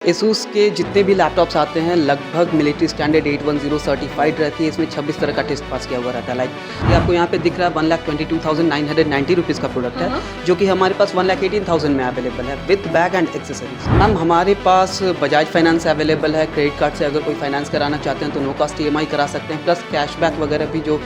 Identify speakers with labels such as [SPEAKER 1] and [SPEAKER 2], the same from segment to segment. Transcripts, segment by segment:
[SPEAKER 1] Asus के जितने भी लैपटॉप्स आते हैं लगभग मिलिट्री स्टैंडर्ड 810 सर्टिफाइड रहती है। इसमें 26 तरह का टेस्ट पास किया हुआ रहता है। लाइक ये आपको यहाँ पे दिख रहा है 1,22,990 रुपीज़ का प्रोडक्ट है, जो कि हमारे पास 1,18,000 में अवेलेबल है with bag and accessories. Ma'am हमारे पास बजाज फाइनेंस अवेलेबल है। क्रेडिट कार्ड से अगर कोई फाइनेंस कराना चाहते हैं तो नो कॉस्ट EMI करा सकते हैं, प्लस कैशबैक वगैरह भी जो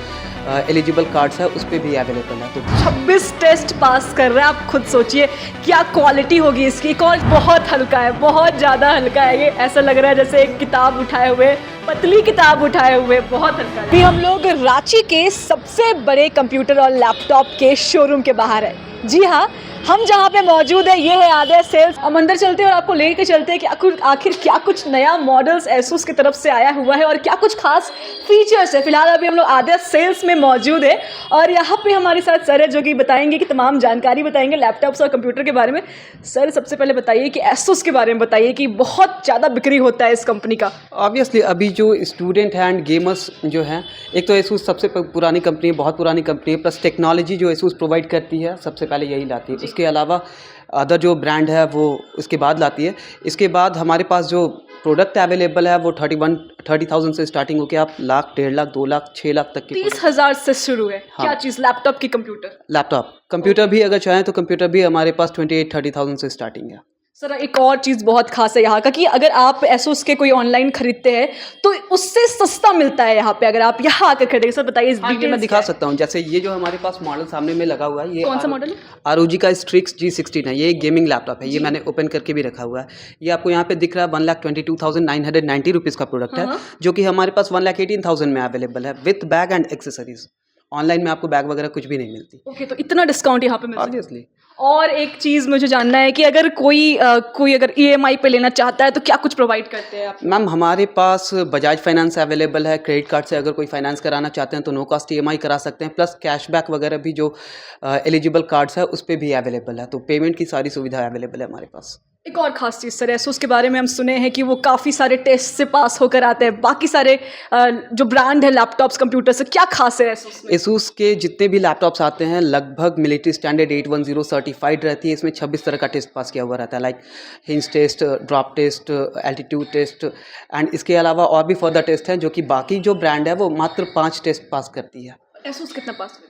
[SPEAKER 1] एलिजिबल कार्ड्स है उस पर भी अवेलेबल है। तो
[SPEAKER 2] 26 टेस्ट पास कर रहे हैं, आप खुद सोचिए क्या क्वालिटी होगी इसकी। कॉल बहुत हल्का है, बहुत ज़्यादा हल्का है। ये ऐसा लग रहा है जैसे एक किताब उठाए हुए, पतली किताब उठाए हुए, बहुत हल्का है। अभी हम लोग रांची के सबसे बड़े कंप्यूटर और लैपटॉप के शोरूम के बाहर है। जी हाँ, हम जहाँ पे मौजूद है ये है आद्या सेल्स। हम अंदर चलते हैं और आपको लेके चलते हैं कि आखिर क्या कुछ नया मॉडल्स एसूस की तरफ से आया हुआ है और क्या कुछ खास फीचर्स है। फिलहाल अभी हम लोग आद्या सेल्स में मौजूद है और यहाँ पे हमारे साथ सर है जो कि बताएंगे कि तमाम जानकारी बताएंगे लैपटॉप्स और कंप्यूटर के बारे में। सर सबसे पहले बताइए कि एसूस के बारे में बताइए कि बहुत ज़्यादा बिक्री होता है इस कंपनी का।
[SPEAKER 1] ऑब्वियसली अभी जो स्टूडेंट हैं एंड गेमर्स जो हैं, एक तो एसूस सबसे पुरानी कंपनी है, बहुत पुरानी कंपनी है, प्लस टेक्नोलॉजी जो एसूस प्रोवाइड करती है सबसे पहले यही लाती है। इसके अलावा अदर जो ब्रांड है वो उसके बाद लाती है। इसके बाद हमारे पास जो प्रोडक्ट अवेलेबल है वो 30,000 से स्टार्टिंग होकर आप लाख, 1.5 लाख, 2 लाख, 6 लाख तक की
[SPEAKER 2] 30,000 से शुरू है।
[SPEAKER 1] हाँ।
[SPEAKER 2] क्या चीज़? लैपटॉप की कंप्यूटर?
[SPEAKER 1] लैपटॉप कंप्यूटर भी अगर चाहें तो कंप्यूटर भी हमारे पास 28-30,000 से स्टार्टिंग है।
[SPEAKER 2] सर एक और चीज़ बहुत खास है यहाँ का कि अगर आप एसूस के कोई ऑनलाइन खरीदते हैं तो उससे सस्ता मिलता है यहाँ पे अगर आप यहाँ आकर खरीदेंगे। सर बताइए इस डिटेल
[SPEAKER 1] मैं दिखा सकता हूँ। जैसे ये जो हमारे पास मॉडल सामने में लगा हुआ है, ये
[SPEAKER 2] कौन सा मॉडल है?
[SPEAKER 1] ROG का Strix G16 है। ये एक गेमिंग लैपटॉप है। ये मैंने ओपन करके भी रखा हुआ है। ये आपको यहाँ पे दिख रहा है 1,22,990 रुपीज़ का प्रोडक्ट है, जो कि हमारे पास 1,18,000 में अवेलेबल है with bag and accessories. Online में आपको बैग वगैरह कुछ भी नहीं मिलती।
[SPEAKER 2] ओके, तो इतना डिस्काउंट यहाँ पे मिलता है।
[SPEAKER 1] ऑब्वियसली।
[SPEAKER 2] और एक चीज़ मुझे जानना है कि अगर कोई अगर EMI पे लेना चाहता है तो क्या कुछ प्रोवाइड करते हैं आप?
[SPEAKER 1] मैम हमारे पास बजाज फाइनेंस अवेलेबल है। क्रेडिट कार्ड से अगर कोई फाइनेंस कराना चाहते हैं तो नो कॉस्ट EMI करा सकते हैं, प्लस कैशबैक वगैरह भी जो एलिजिबल कार्ड्स है उस पर भी अवेलेबल है। तो पेमेंट की सारी सुविधा अवेलेबल है हमारे पास।
[SPEAKER 2] एक और खास चीज़ सर, एसूस के बारे में हम सुने हैं कि वो काफ़ी सारे टेस्ट से पास होकर आते हैं। बाकी सारे जो ब्रांड है लैपटॉप्स कंप्यूटर से, क्या खास है एसूस में?
[SPEAKER 1] एसूस के जितने भी लैपटॉप्स आते हैं लगभग मिलिट्री स्टैंडर्ड 810 सर्टिफाइड रहती है। इसमें 26 तरह का टेस्ट पास किया हुआ रहता है। Like hinge test, drop test, altitude test and इसके अलावा और भी फर्दर टेस्ट हैं, जो कि बाकी जो ब्रांड है वो मात्र 5 टेस्ट पास करती है।
[SPEAKER 2] एसूस कितना पास हुआ?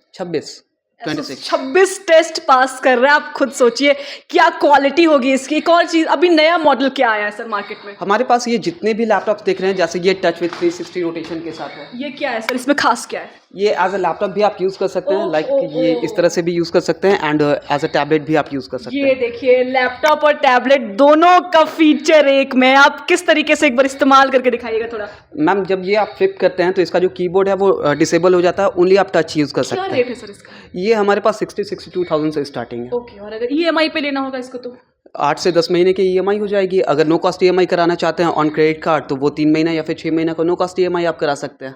[SPEAKER 1] 26
[SPEAKER 2] टेस्ट पास कर रहे हैं, आप खुद सोचिए क्या क्वालिटी होगी इसकी। एक और चीज़, अभी नया मॉडल क्या आया है सर मार्केट में?
[SPEAKER 1] हमारे पास ये जितने भी लैपटॉप्स देख रहे हैं, जैसे ये टच विद 360 रोटेशन के साथ है।
[SPEAKER 2] ये क्या है सर, इसमें खास क्या है?
[SPEAKER 1] ये एज अ लैपटॉप भी आप यूज़ कर सकते हैं। लाइक ये इस तरह से भी यूज़ कर सकते हैं एंड एज अ टैबलेट भी आप यूज़ कर सकते हैं।
[SPEAKER 2] ये देखिए लैपटॉप और टैबलेट दोनों का फीचर एक में। आप किस तरीके से एक बार इस्तेमाल करके दिखाइएगा थोड़ा।
[SPEAKER 1] मैम जब ये आप फ्लिप करते हैं तो इसका जो कीबोर्ड है वो डिसेबल हो जाता है, ओनली आप टच यूज़ कर सकते हैं।
[SPEAKER 2] क्या रेट है सर इसका?
[SPEAKER 1] ये हमारे पास 60-62,000 से स्टार्टिंग है।
[SPEAKER 2] ओके, और अगर EMI पे लेना होगा इसको तो
[SPEAKER 1] 8 से 10 महीने की EMI हो जाएगी। अगर नो कॉस्ट EMI कराना चाहते हैं ऑन क्रेडिट कार्ड तो वो 3 महीना या फिर 6 महीना का नो कॉस्ट EMI आप करा सकते हैं।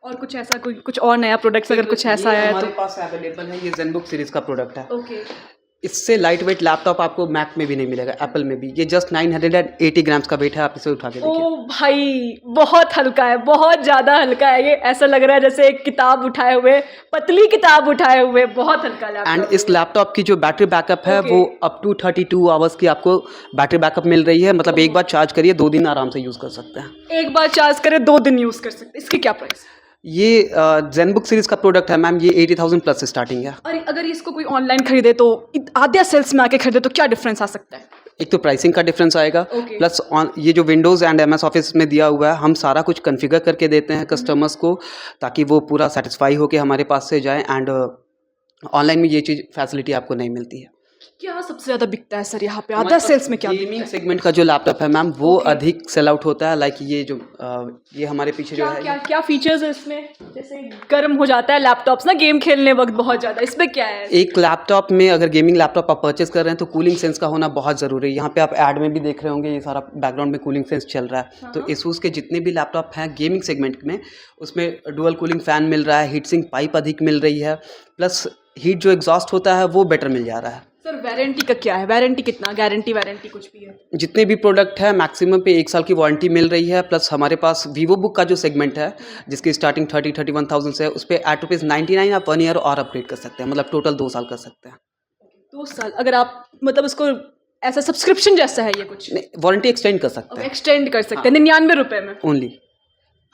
[SPEAKER 2] और कुछ ऐसा कुछ और नया प्रोडक्ट्स अगर कुछ ऐसा आया है तो?
[SPEAKER 1] हमारे पास अवेलेबल है, ये ZenBook सीरीज का प्रोडक्ट है।
[SPEAKER 2] ओके,
[SPEAKER 1] इससे लाइट वेट लैपटॉप आपको मैक में भी नहीं मिलेगा, एप्पल में भी। ये जस्ट 980 ग्राम्स का वेट है, आप इसे उठा के देखिए।
[SPEAKER 2] ओ भाई बहुत हल्का है, बहुत ज़्यादा हल्का है। ये ऐसा लग रहा है जैसे एक किताब उठाए हुए, पतली किताब उठाए हुए, बहुत हल्का लैपटॉप।
[SPEAKER 1] एंड इस लैपटॉप की जो बैटरी बैकअप है वो अप टू 32 आवर्स की आपको बैटरी बैकअप मिल रही है। मतलब एक बार चार्ज करिए 2 दिन आराम से यूज़ कर सकते हैं।
[SPEAKER 2] एक बार चार्ज करें 2 दिन यूज़ कर सकते हैं। इसकी क्या प्राइस?
[SPEAKER 1] ये ZenBook सीरीज का प्रोडक्ट है मैम। ये 80,000 प्लस स्टार्टिंग है।
[SPEAKER 2] और अगर इसको कोई ऑनलाइन खरीदे तो आद्या सेल्स में आके खरीदे तो क्या डिफरेंस आ सकता है?
[SPEAKER 1] एक तो प्राइसिंग का डिफरेंस आएगा, प्लस ये जो विंडोज़ एंड MS ऑफिस में दिया हुआ है, हम सारा कुछ कॉन्फ़िगर करके देते हैं कस्टमर्स को, ताकि वो पूरा सेटिस्फाई होकर हमारे पास से जाएं। एंड ऑनलाइन में ये चीज़ फैसिलिटी आपको नहीं मिलती है।
[SPEAKER 2] क्या सबसे ज़्यादा बिकता है सर यहाँ पे आद्या सेल्स में? क्या
[SPEAKER 1] गेमिंग सेगमेंट का जो लैपटॉप है मैम वो अधिक सेल आउट होता है। लाइक ये जो ये हमारे पीछे जो है,
[SPEAKER 2] क्या फीचर्स है इसमें? जैसे गर्म हो जाता है लैपटॉप्स ना गेम खेलने वक्त बहुत ज़्यादा, इसमें क्या है?
[SPEAKER 1] एक लैपटॉप में अगर गेमिंग लैपटॉप आप परचेस कर रहे हैं तो कूलिंग सेंस का होना बहुत ज़रूरी है। यहाँ पे आप ऐड में भी देख रहे होंगे, ये सारा बैकग्राउंड में कूलिंग सेंस चल रहा है। तो एसूस के जितने भी लैपटॉप हैं गेमिंग सेगमेंट में, उसमें डुअल कूलिंग फ़ैन मिल रहा है, हीट सिंक पाइप अधिक मिल रही है, प्लस हीट जो एग्जॉस्ट होता है वो बेटर मिल जा रहा है।
[SPEAKER 2] सर वारंटी का क्या है? वारंटी कितना? वारंटी कुछ भी है?
[SPEAKER 1] जितने भी प्रोडक्ट है मैक्सिमम पे 1 साल की वारंटी मिल रही है। प्लस हमारे पास वीवो बुक का जो सेगमेंट है जिसकी स्टार्टिंग 30-31,000 से है, उस पर एट ₹99 आप 1 ईयर और अपग्रेड कर सकते हैं। मतलब टोटल 2 साल कर सकते हैं।
[SPEAKER 2] 2 साल अगर आप मतलब उसको ऐसा सब्सक्रिप्शन जैसा है ये कुछ?
[SPEAKER 1] नहीं, वारंटी एक्सटेंड कर सकते हैं
[SPEAKER 2] एक्सटेंड कर सकते हैं 99 रुपए में।
[SPEAKER 1] ओनली।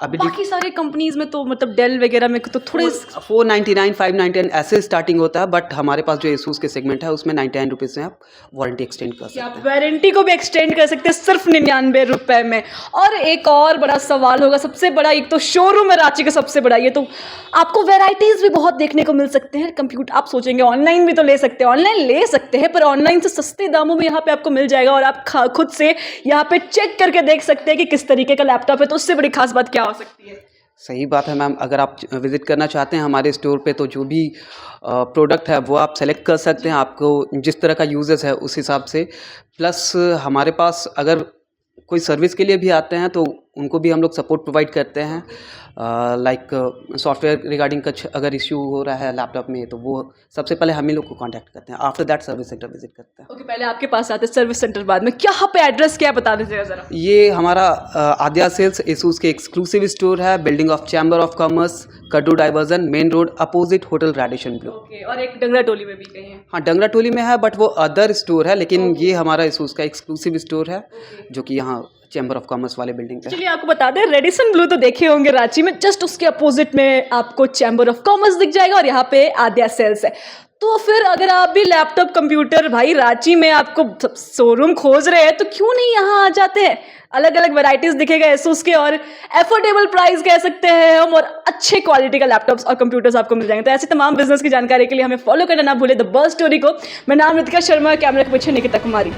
[SPEAKER 1] अभी
[SPEAKER 2] बाकी सारे कंपनीज में तो मतलब डेल वगैरह में तो थोड़े
[SPEAKER 1] 499 599 ऐसे स्टार्टिंग होता है, बट हमारे पास जो एसूस के सेगमेंट है उसमें 99 रुपीज़ से आप वारंटी एक्सटेंड कर सकते
[SPEAKER 2] आप
[SPEAKER 1] हैं।
[SPEAKER 2] वारंटी को भी एक्सटेंड कर सकते हैं सिर्फ 99 रुपए में। और एक और बड़ा सवाल होगा, सबसे बड़ा, एक तो शोरूम है रांची का सबसे बड़ा, ये तो आपको वेराइटीज भी बहुत देखने को मिल सकते हैं। कंप्यूटर आप सोचेंगे ऑनलाइन भी तो ले सकते हैं, ऑनलाइन ले सकते हैं, पर ऑनलाइन से सस्ते दामों में यहाँ पे आपको मिल जाएगा और आप खुद से यहाँ पे चेक करके देख सकते हैं कि किस तरीके का लैपटॉप है। तो उससे बड़ी खास बात क्या हो सकती है?
[SPEAKER 1] सही बात है मैम, अगर आप विज़िट करना चाहते हैं हमारे स्टोर पे तो जो भी प्रोडक्ट है वो आप सेलेक्ट कर सकते हैं, आपको जिस तरह का यूजेस है उस हिसाब से। प्लस हमारे पास अगर कोई सर्विस के लिए भी आते हैं तो उनको भी हम लोग सपोर्ट प्रोवाइड करते हैं। लाइक सॉफ्टवेयर रिगार्डिंग कुछ अगर इश्यू हो रहा है लैपटॉप में तो वो सबसे पहले हम ही लोग को कांटेक्ट करते हैं, after that service centre visit करते हैं।
[SPEAKER 2] ओके, पहले आपके पास आते हैं सर्विस सेंटर, बाद में क्या पे एड्रेस क्या बता दीजिएगा जरा।
[SPEAKER 1] ये हमारा आद्या सेल्स एसूस के एक्सक्लूसिव स्टोर है, building of chamber of commerce, Kaddu diversion, main road, opposite hotel Radisson Blu.
[SPEAKER 2] Okay, और एक डंगरा टोली में भी कहीं है?
[SPEAKER 1] हाँ, डंगरा टोली में है, बट वो अदर स्टोर है, लेकिन ये हमारा एसूस का एक्सक्लूसिव स्टोर है जो कि यहाँ चैम्बर ऑफ कॉमर्स वाले बिल्डिंग पे।
[SPEAKER 2] चलिए आपको बता दें, रेडिसन ब्लू तो देखे होंगे रांची में, जस्ट उसके अपोजिट में आपको चैम्बर ऑफ कॉमर्स दिख जाएगा और यहाँ पे आद्या सेल्स है। तो फिर अगर आप भी लैपटॉप कंप्यूटर भाई रांची में आपको शोरूम खोज रहे हैं तो क्यों नहीं यहाँ आ जाते हैं। अलग अलग वैरायटीज दिखेगा एसूस के और एफोर्डेबल प्राइस कह सकते हैं हम, और अच्छे क्वालिटी का लैपटॉप्स और कंप्यूटर्स आपको मिल जाएंगे। तो ऐसी तमाम बिजनेस की जानकारी के लिए हमें फॉलो करना ना भूले द बर्स्ट स्टोरी को। मैं नाम रितिका शर्मा, कैमरे के पीछे निकिता कुमारी।